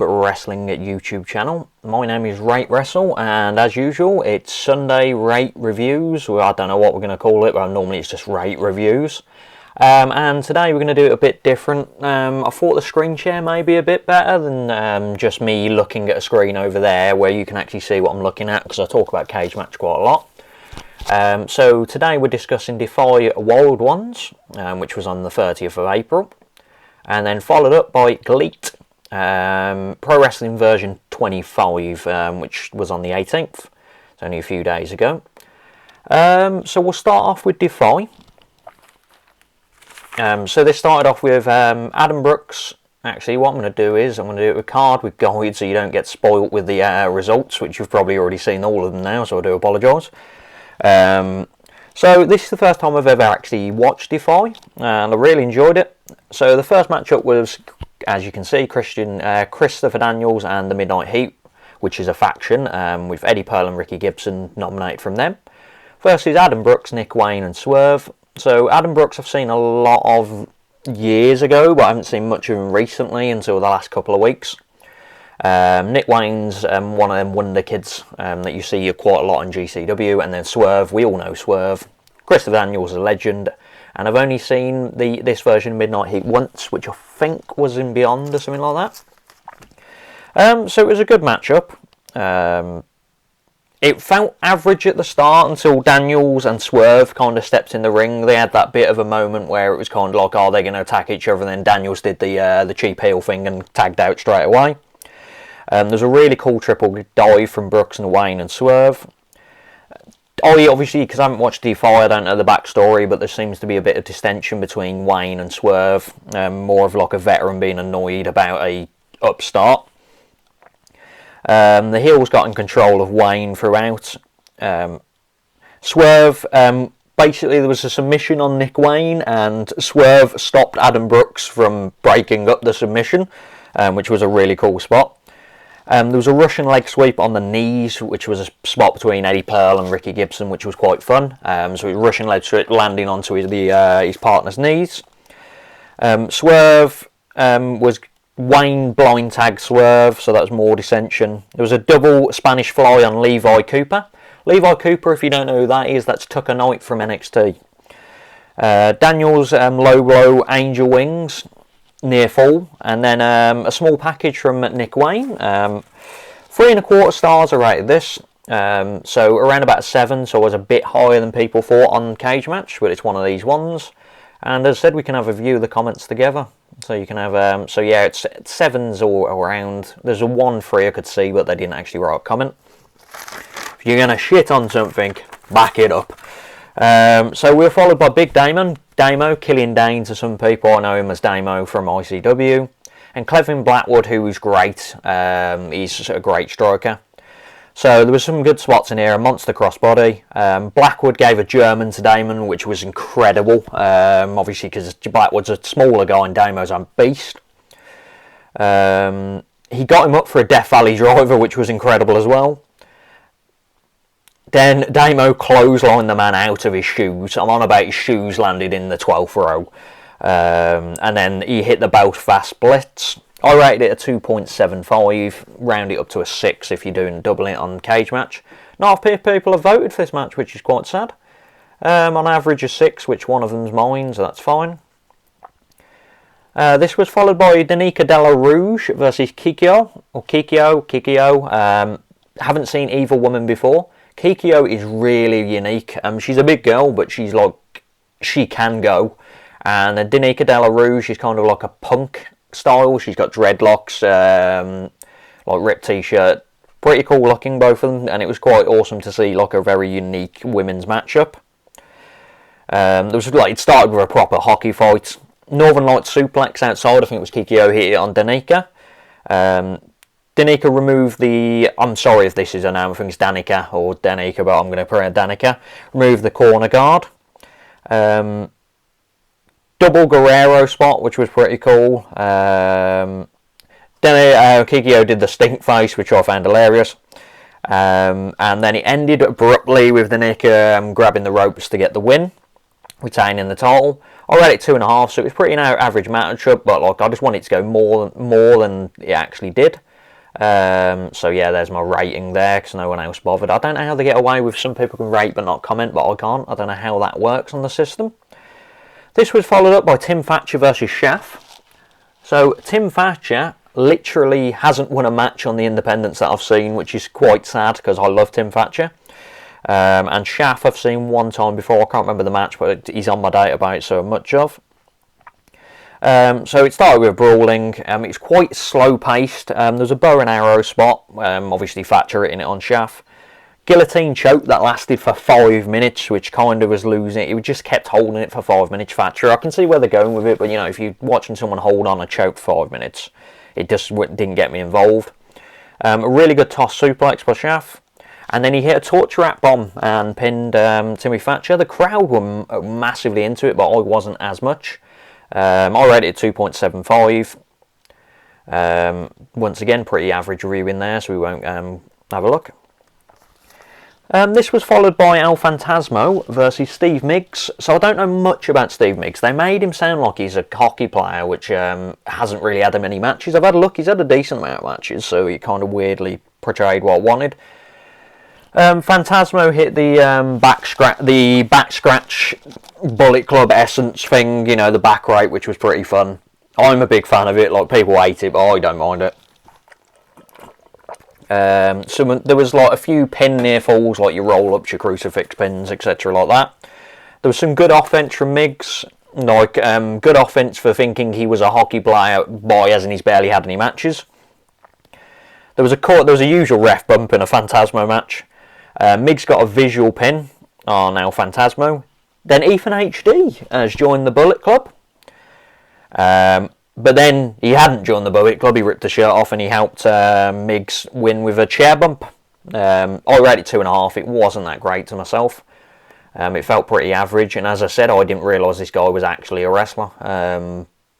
Wrestling YouTube channel. My name is RateWrestle, and as usual it's Sunday Rate Reviews. Well, I don't know what we're going to call it, but normally it's just Rate Reviews. And today we're going to do it a bit different. I thought the screen share may be a bit better than just me looking at a screen over there where you can actually see what I'm looking at, because I talk about Cagematch quite a lot. So today we're discussing Defy Wild Ones, which was on the 30th of April, and then followed up by GLEAT Pro Wrestling version 25, which was on the 18th. It's only a few days ago. So we'll start off with Defy. So this started off with Adam Brooks. Actually, what I'm going to do is I'm going to do it with card with guide, so you don't get spoilt with the results, which you've probably already seen all of them now, so I do apologise. So this is the first time I've ever actually watched Defy, and I really enjoyed it. So the first matchup was, as you can see, Christopher Daniels and the Midnight Heat, which is a faction, with Eddie Pearl and Ricky Gibson nominated from them. Versus Adam Brooks, Nick Wayne and Swerve. So Adam Brooks I've seen a lot of years ago, but I haven't seen much of him recently until the last couple of weeks. Nick Wayne's one of them wonder kids that you see quite a lot in GCW, and then Swerve, we all know Swerve. Christopher Daniels is a legend, and I've only seen this version of Midnight Heat once, which I think was in Beyond or something like that. So it was a good matchup. It felt average at the start until Daniels and Swerve kind of stepped in the ring. They had that bit of a moment where it was kind of like, are they going to attack each other? And then Daniels did the cheap heel thing and tagged out straight away. There's a really cool triple dive from Brooks and Wayne and Swerve. Obviously, because I haven't watched Defy, I don't know the backstory, but there seems to be a bit of distension between Wayne and Swerve. More of like a veteran being annoyed about a upstart. The heels got in control of Wayne throughout. Swerve, basically there was a submission on Nick Wayne, and Swerve stopped Adam Brooks from breaking up the submission, which was a really cool spot. There was a Russian leg sweep on the knees, which was a spot between Eddie Pearl and Ricky Gibson, which was quite fun. So it was Russian leg sweep landing onto his partner's knees. Swerve was Wayne blind tag Swerve, so that was more dissension. There was a double Spanish fly on Levi Cooper. Levi Cooper, if you don't know who that is, that's Takanori Ito from NXT. Daniels low blow Angel Wings near fall, and then a small package from Nick Wayne. 3.25 stars I rated this, so around about 7, so I was a bit higher than people thought on Cagematch, but it's one of these ones. And as I said, we can have a view of the comments together. So you can have, so yeah, it's 7s all around. There's a 1-3 I could see, but they didn't actually write a comment. If you're going to shit on something, back it up. So we're followed by Big Damo, Killian Dane to some people. I know him as Damo from ICW. And Clevin Blackwood, who is great. He's a great striker. So there was some good spots in here. A monster crossbody. Blackwood gave a German to Damon, which was incredible. Obviously, because Blackwood's a smaller guy and Damo's a beast. He got him up for a Death Valley driver, which was incredible as well. Then Damo clotheslined the man out of his shoes. I'm on about his shoes landed in the 12th row. And then he hit the Belfast Blitz. I rated it a 2.75, round it up to a 6 if you're doing doubling it on Cagematch. Not enough people have voted for this match, which is quite sad. On average a 6, which one of them's mine, so that's fine. This was followed by Danica Della Rouge versus Kikyo. Haven't seen either woman before. Kikyo is really unique. She's a big girl, but she's like, she can go. And Danica Della Rouge is kind of like a punk style. She's got dreadlocks, like ripped t-shirt. Pretty cool looking, both of them, and it was quite awesome to see like a very unique women's matchup. It started with a proper hockey fight. Northern Light suplex outside. I think it was Kikyo hit it on Danica. Danica removed the, I'm sorry if this is a name, I think it's Danica or Danica, but I'm going to pronounce Danica. Removed the corner guard. Double Guerrero spot, which was pretty cool. Then Kikyo did the stink face, which I found hilarious. And then it ended abruptly with Danica grabbing the ropes to get the win, retaining the title. I rated it 2.5, so it was pretty average matchup, but like I just wanted it to go more than it actually did. So yeah, there's my rating there, because no one else bothered. I don't know how they get away with some people can rate but not comment, but I can't. I don't know how that works on the system. This was followed up by Tim Thatcher versus Shaf. So Tim Thatcher literally hasn't won a match on the independents that I've seen, which is quite sad, because I love Tim Thatcher. And Shaf I've seen one time before. I can't remember the match, but he's on my database, so much of. So it started with brawling. It's quite slow paced. There's a bow and arrow spot. Obviously Thatcher hitting it on Shaf. Guillotine choke that lasted for 5 minutes, which kind of was losing it. He just kept holding it for 5 minutes, Thatcher. I can see where they're going with it, but you know, if you're watching someone hold on a choke for 5 minutes, it just didn't get me involved. A really good toss suplex by Shaf. And then he hit a torture rack bomb and pinned Timmy Thatcher. The crowd were massively into it, but I wasn't as much. I rated it 2.75. Once again, pretty average review in there, so we won't have a look. This was followed by El Fantasmo versus Steve Miggs. So I don't know much about Steve Miggs. They made him sound like he's a hockey player, which hasn't really had many matches. I've had a look, he's had a decent amount of matches, so he kind of weirdly portrayed what I wanted. Fantasmo hit the back scratch Bullet Club Essence thing, you know, the back rate, which was pretty fun. I'm a big fan of it. Like, people hate it, but I don't mind it. So there was like a few pin near falls, like your roll ups, your crucifix pins, etc., like that. There was some good offense from Miggs, like good offense for thinking he was a hockey player by as in he's barely had any matches. There was a usual ref bump in a Fantasmo match. Miggs got a visual pin on El Fantasmo. Then Ethan HD has joined the Bullet Club. But then he hadn't joined the Bullet Club. He ripped the shirt off and he helped Miggs win with a chair bump. I rated it 2.5. It wasn't that great to myself. It felt pretty average. And as I said, I didn't realise this guy was actually a wrestler.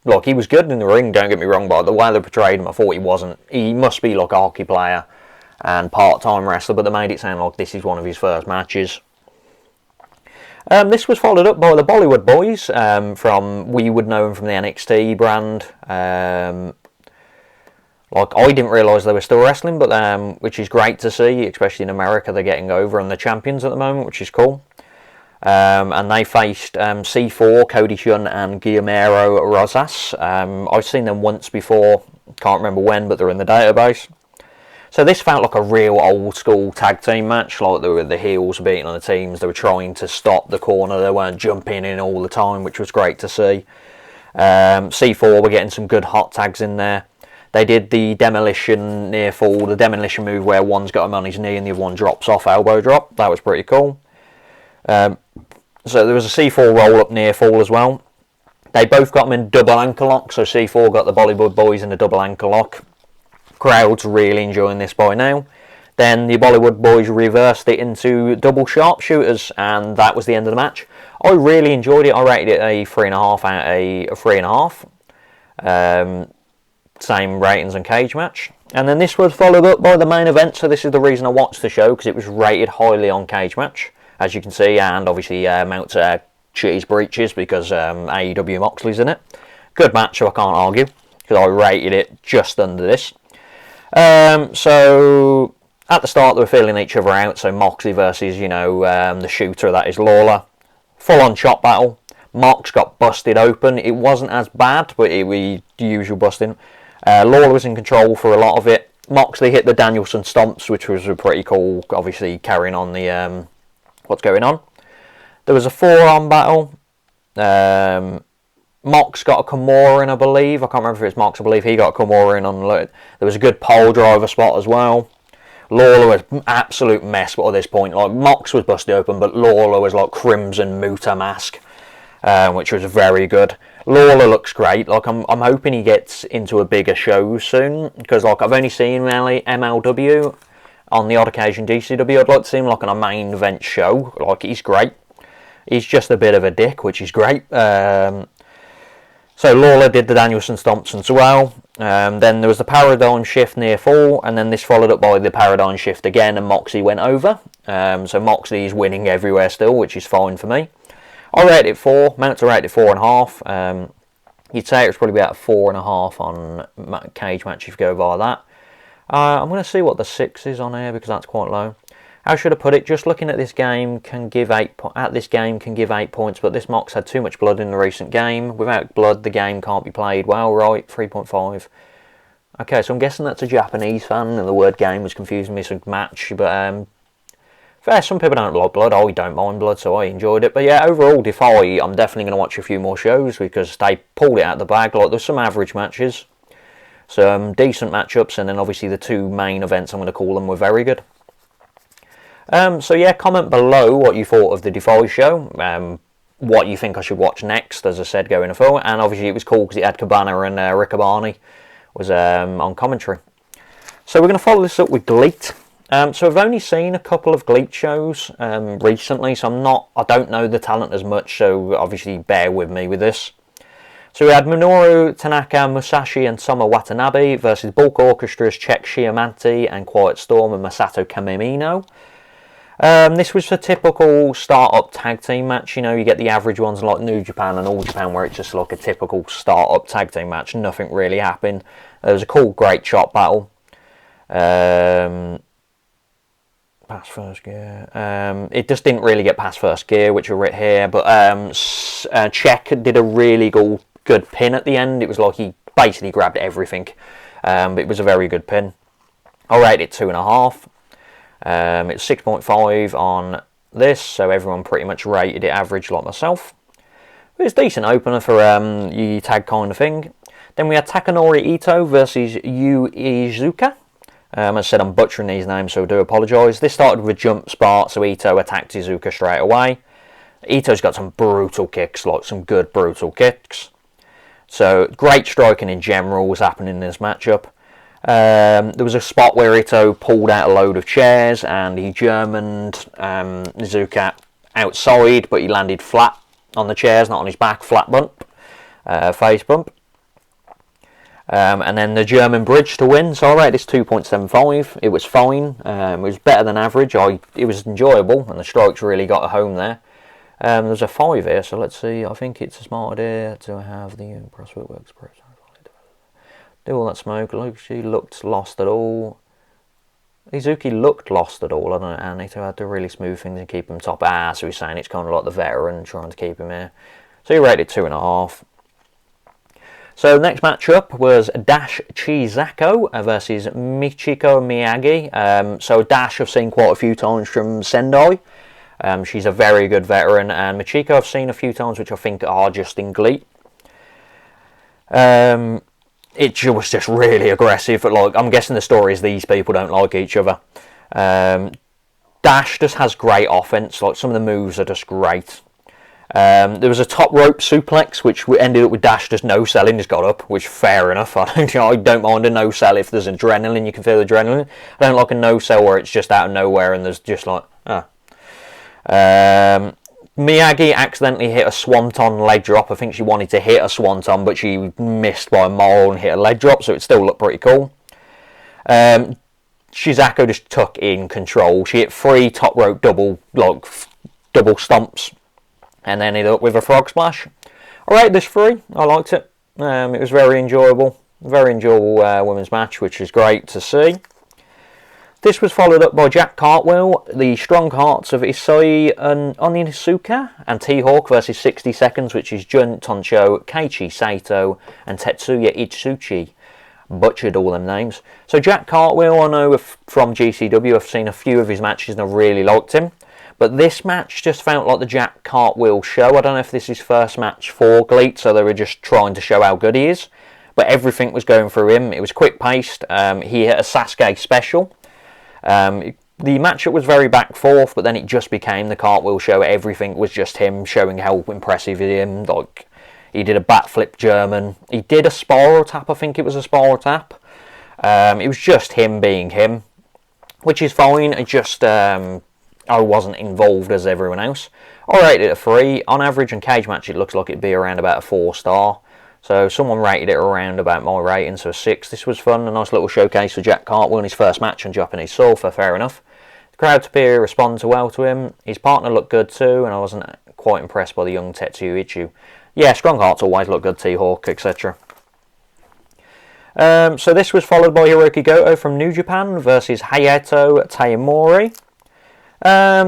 Like, he was good in the ring, don't get me wrong, but the way they portrayed him, I thought he wasn't. He must be like a hockey player and part-time wrestler, but they made it sound like this is one of his first matches. This was followed up by the Bollywood Boys. We would know them from the NXT brand. Like, I didn't realise they were still wrestling, but which is great to see, especially in America. They're getting over and they're champions at the moment, which is cool. And they faced C4, Cody Shun and Guillermo Rosas. I've seen them once before, can't remember when, but they're in the database. So this felt like a real old school tag team match, like the heels beating on the teams, they were trying to stop the corner, they weren't jumping in all the time, which was great to see. C4 were getting some good hot tags in there. They did the demolition near fall, the demolition move where one's got him on his knee and the other one drops off, elbow drop. That was pretty cool. So there was a C4 roll up near fall as well. They both got them in double ankle lock, so C4 got the Bollywood Boys in a double ankle lock. Crowd's really enjoying this by now. Then the Bollywood Boys reversed it into double sharpshooters, and that was the end of the match. I really enjoyed it. I rated it a 3.5 out of 3.5. Same ratings on Cagematch. And then this was followed up by the main event, so this is the reason I watched the show, because it was rated highly on Cagematch, as you can see, and obviously Meltzer cheese breeches, because AEW Moxley's in it. Good match, so I can't argue, because I rated it just under this. So at the start they were feeling each other out, so Moxley versus, the shooter, that is Lawler. Full on chop battle. Mox got busted open. It wasn't as bad, but it was the usual busting. Lawler was in control for a lot of it. Moxley hit the Danielson stomps, which was pretty cool, obviously carrying on the what's going on. There was a forearm battle. Mox got a Kimura in, I believe. I can't remember if it's Mox. I believe he got a Kimura in on the load. There was a good pole driver spot as well. Lawler was an absolute mess at this point. Like, Mox was busted open, but Lawler was like Crimson Muta mask, which was very good. Lawler looks great. Like, I'm hoping he gets into a bigger show soon, because like I've only seen MLW, on the odd occasion DCW. I'd like to see him like on a main event show. Like, he's great. He's just a bit of a dick, which is great. So Lawler did the Danielson stomps as well. Then there was the paradigm shift near fall, and then this followed up by the paradigm shift again, and Moxley went over. So Moxley is winning everywhere still, which is fine for me. I rated it 4. Meltzer rated it 4.5. You'd say it was probably about 4.5 on Cagematch if you go via that. I'm going to see what the 6 is on here because that's quite low. How should I put it? Just looking at this game can give 8 points, but this Mox had too much blood in the recent game. Without blood, the game can't be played well, right? 3.5. Okay, so I'm guessing that's a Japanese fan, and the word game was confusing me some match, but fair, some people don't like blood. I don't mind blood, so I enjoyed it. But yeah, overall, Defy, I'm definitely going to watch a few more shows because they pulled it out of the bag. Like, there's some average matches, some decent matchups, and then obviously the 2 main events, I'm going to call them, were very good. So yeah, comment below what you thought of the Defy show, what you think I should watch next, as I said, going forward. And obviously it was cool because it had Cabana and Riccaboni was on commentary. So we're going to follow this up with GLEAT. So I've only seen a couple of GLEAT shows recently, so I don't know the talent as much, so obviously bear with me with this. So we had Minoru Tanaka, Musashi and Soma Watanabe versus Bulk Orchestra's Check Shiamante and Quiet Storm and Masato Kamimino. This was a typical start-up tag team match. You know, you get the average ones like New Japan and All Japan where it's just like a typical start-up tag team match. Nothing really happened. There was a cool great shot battle. Past first gear. It just didn't really get past first gear, which are writ here. But Check did a really good pin at the end. It was like he basically grabbed everything. It was a very good pin. I rate it 2.5. It's 6.5 on this, so everyone pretty much rated it average like myself. It was a decent opener for your tag kind of thing. Then we had Takanori Ito versus Yu Izuka. As I said, I'm butchering these names, so I do apologise. This started with jump spot, so Ito attacked Izuka straight away. Ito's got some brutal kicks, like some good brutal kicks. So great striking in general was happening in this matchup. There was a spot where Ito pulled out a load of chairs and he Germaned Izuka outside, but he landed flat on the chairs, not on his back, flat bump, face bump. And then the German bridge to win, so I rate this 2.75. It was fine, it was better than average, it was enjoyable, and the strikes really got a home there. There's a 5 here, so let's see, I think it's a smart idea to have the CrossFit Works Pro. Do all that smoke. She looked lost at all. Izuki looked lost at all. I don't know. And Ito had to really smooth things and keep him top. So he's saying it's kind of like the veteran trying to keep him here. So he rated 2.5. So next matchup was Dash Chizako versus Michiko Miyagi. So Dash I've seen quite a few times from Sendai. She's a very good veteran. And Michiko I've seen a few times, which I think are just in GLEAT. It was just really aggressive. Like, I'm guessing the story is these people don't like each other. Dash just has great offense. Like, some of the moves are just great. There was a top rope suplex, which ended up with Dash just no-selling, just got up, which fair enough. I don't mind a no-sell if there's adrenaline, you can feel adrenaline. I don't like a no-sell where it's just out of nowhere and there's just like, Miyagi accidentally hit a swanton leg drop. I think she wanted to hit a swanton, but she missed by a mile and hit a leg drop, so it still looked pretty cool. Chizako just took in control. She hit 3 top rope double stomps, and then ended up with a frog splash. I rate this 3. I liked it. It was very enjoyable. Very enjoyable women's match, which is great to see. This was followed up by Jack Cartwheel, the Strong Hearts of Issei and Onisuka, and T-Hawk versus 60 Seconds, which is Jun Toncho, Keiichi Saito, and Tetsuya Itsuchi. Butchered all them names. So Jack Cartwheel, I know from GCW, I've seen a few of his matches and I really liked him. But this match just felt like the Jack Cartwheel show. I don't know if this is his first match for GLEAT, so they were just trying to show how good he is. But everything was going through him. It was quick-paced. He hit a Sasuke special. The matchup was very back-forth, but then it just became the Cartwheel show. Everything was just him showing how impressive he is. Like, he did a backflip German. He did a spiral tap, I think it was a spiral tap. It was just him being him, which is fine. It just, I wasn't involved as everyone else. I rated it a 3. On average in Cagematch, it looks like it'd be around about a 4-star. So someone rated it around about my rating, so a 6. This was fun, a nice little showcase for Jack Cartwheel in his first match on Japanese soil, fair enough. The crowd appear to respond well to him. His partner looked good too, and I wasn't quite impressed by the young Tetsuya Ito. Yeah, Strong Hearts always look good, T-Hawk, etc. So this was followed by Hiroki Goto from New Japan versus Hayetto Taymori.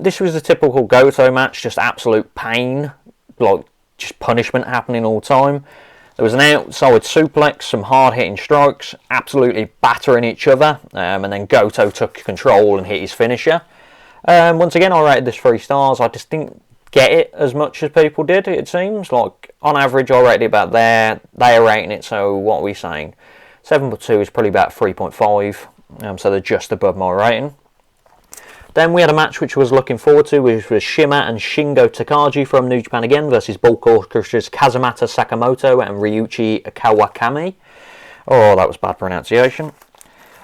This was a typical Goto match, just absolute pain, like just punishment happening all the time. There was an outside suplex, some hard-hitting strikes, absolutely battering each other, and then Goto took control and hit his finisher. Once again, I rated this 3 stars. I just didn't get it as much as people did, it seems. Like, on average, I rated it about there. They are rating it, so what are we saying? 7.2 is probably about 3.5, so they're just above my rating. Then we had a match which I was looking forward to, which was Shima and Shingo Takagi from New Japan again versus Bulk Orchestra's Kazumata Sakamoto and Ryuichi Kawakami. Oh, that was bad pronunciation.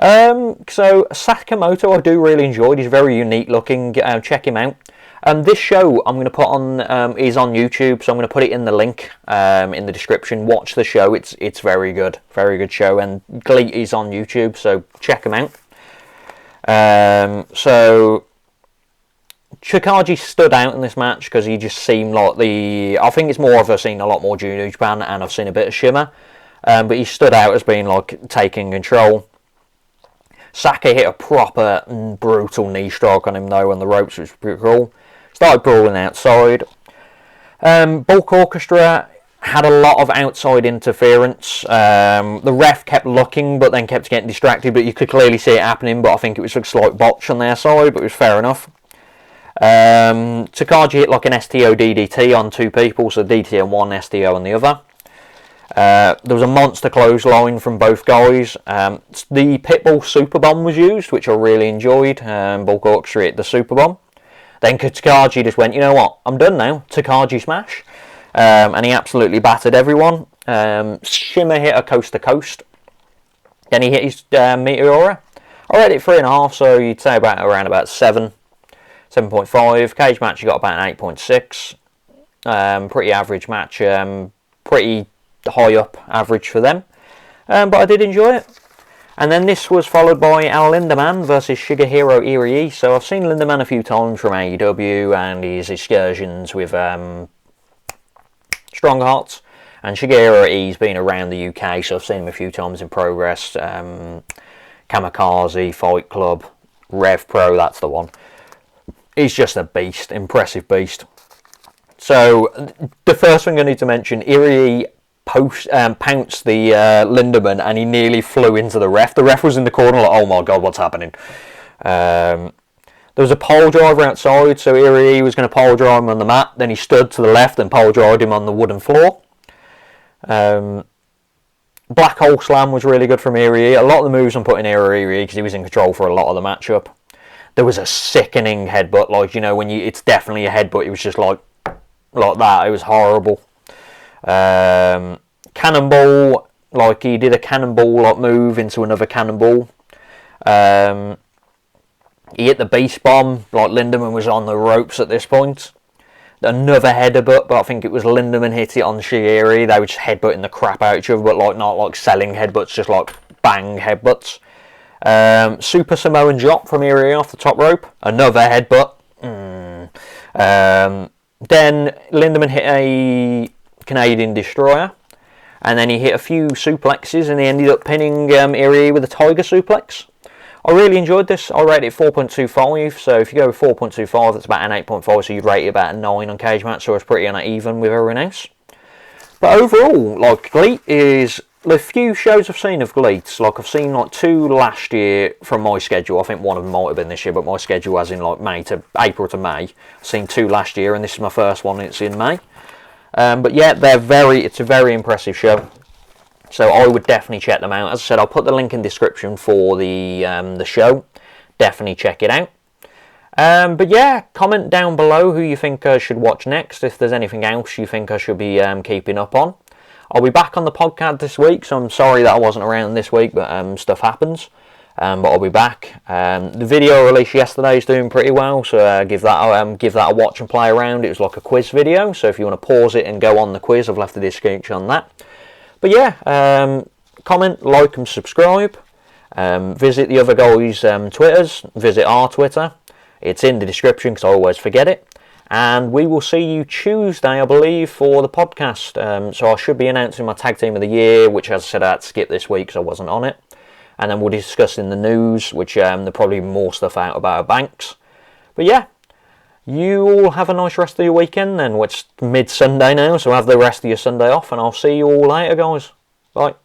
So Sakamoto I do really enjoy. He's very unique looking. Check him out. This show I'm going to put on is on YouTube, so I'm going to put it in the link in the description. Watch the show; it's very good show, and GLEAT is on YouTube, so check them out. So Takagi stood out in this match because he just seemed like I think it's more I've seen a lot more New Japan and I've seen a bit of Shimmer, but he stood out as being like taking control. Saka hit a proper brutal knee strike on him though on the ropes, which was pretty cool. Started brawling outside. Bulk Orchestra had a lot of outside interference. The ref kept looking, but then kept getting distracted, but you could clearly see it happening, but I think it was a slight botch on their side, but it was fair enough. Takagi hit like an STO DDT on 2 people, so DDT on one, STO on the other. There was a monster clothesline from both guys. The Pitbull Super Bomb was used, which I really enjoyed. Bulk Orchestra hit the Super Bomb. Then Takagi just went, you know what, I'm done now. Takagi smash. And he absolutely battered everyone. Shimmer hit a coast to coast. Then he hit his Meteora. I rated it 3.5, so you'd say around about 7. 7.5. Cagematch, you got about an 8.6. Pretty average match. Pretty high up average for them. But I did enjoy it. And then this was followed by Al Lindemann versus Shigehiro Irie. So I've seen Lindemann a few times from AEW and his excursions with Strong Hearts. And Shigehiro Irie's been around the UK, so I've seen him a few times in Progress, Kamikaze, Fight Club, Rev Pro, that's the one. He's just a beast, impressive beast. So the first thing I need to mention, Irie pounced the Lindemann and he nearly flew into the ref. The ref was in the corner like, oh my god, what's happening? There was a pole driver outside, so Irie was going to pole drive him on the mat, then he stood to the left and pole drived him on the wooden floor. Black Hole Slam was really good from Irie. A lot of the moves I'm putting Irie because he was in control for a lot of the matchup. There was a sickening headbutt, like, you know, when it's definitely a headbutt, it was just like that, it was horrible. Cannonball, like he did a cannonball like move into another cannonball. He hit the beast bomb, like Lindemann was on the ropes at this point. Another headbutt, but I think it was Lindemann hit it on Shigeru. They were just headbutting the crap out of each other, but like not like selling headbutts, just like bang headbutts. Super Samoan drop from Irie off the top rope. Another headbutt. Then Lindemann hit a Canadian Destroyer, and then he hit a few suplexes, and he ended up pinning Irie with a Tiger Suplex. I really enjoyed this. I rated it 4.25, so if you go with 4.25, that's about an 8.5, so you'd rate it about a 9 on Cagematch, so it's pretty uneven with everyone else. But overall, like, GLEAT is the few shows I've seen of GLEAT. Like, I've seen like 2 last year from my schedule. I think one of them might have been this year, but my schedule as in like April to May. I've seen 2 last year, and this is my first one. It's in May. But yeah, it's a very impressive show. So I would definitely check them out. As I said, I'll put the link in the description for the show. Definitely check it out. But yeah, comment down below who you think I should watch next. If there's anything else you think I should be keeping up on. I'll be back on the podcast this week, so I'm sorry that I wasn't around this week, but stuff happens. But I'll be back. The video I released yesterday is doing pretty well, so give that a watch and play around. It was like a quiz video, so if you want to pause it and go on the quiz, I've left a description on that. But yeah, comment, like and subscribe. Visit the other guys' Twitters. Visit our Twitter. It's in the description because I always forget it. And we will see you Tuesday, I believe, for the podcast. So I should be announcing my Tag Team of the Year, which, as I said, I had to skip this week because I wasn't on it. And then we'll discuss in the news, which there'll probably be more stuff out about Banks. But yeah, you all have a nice rest of your weekend then. It's mid-Sunday now, so have the rest of your Sunday off. And I'll see you all later, guys. Bye.